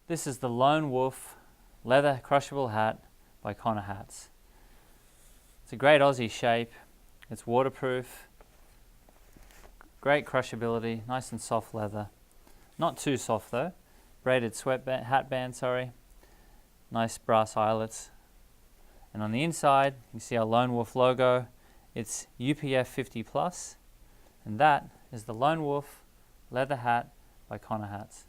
This is the Lone Wolf leather crushable hat by Connor Hats. It's a great Aussie shape, it's waterproof, great crushability, nice and soft leather. Not too soft though. Braided hat band, nice brass eyelets. And on the inside, you see our Lone Wolf logo. It's UPF 50+, and that is the Lone Wolf leather hat by Connor Hats.